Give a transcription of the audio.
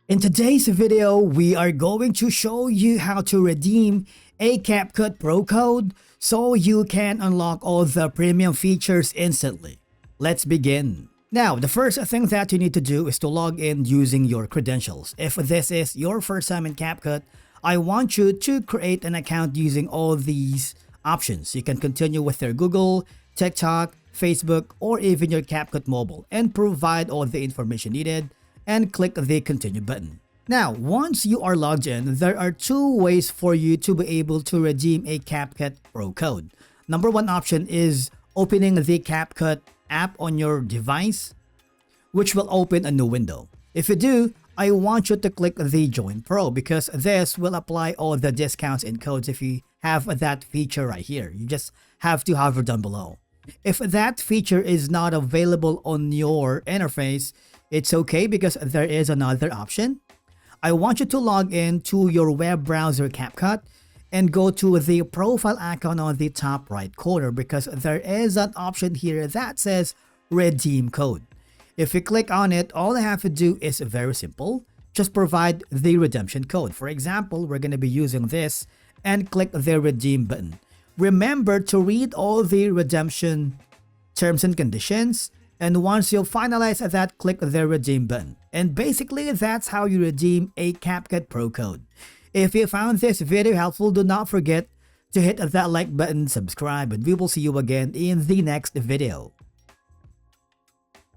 In today's video, we are going to show you how to redeem a CapCut Pro code so you can unlock all the premium features instantly. Let's begin. Now, the first thing that you need to do is to log in using your credentials. If this is your first time in CapCut, I want you to create an account using all these options. You can continue with your Google, TikTok, Facebook, or even your CapCut mobile and provide all the information needed and click the continue button. Now, once you are logged in, there are two ways for you to be able to redeem a CapCut Pro code. Number one option is opening the CapCut app on your device, which will open a new window. If you do, I want you to click the Join Pro because this will apply all the discounts and codes if you have that feature right here. You just have to hover down below. If that feature is not available on your interface, it's okay because there is another option. I want you to log in to your web browser CapCut and go to the profile icon on the top right corner because there is an option here that says redeem code. If you click on it, all I have to do is very simple. Just provide the redemption code. For example, we're going to be using this and click the redeem button. Remember to read all the redemption terms and conditions. And once you finalize that, click the redeem button. And basically, that's how you redeem a CapCut Pro code. If you found this video helpful, do not forget to hit that like button, subscribe, and we will see you again in the next video.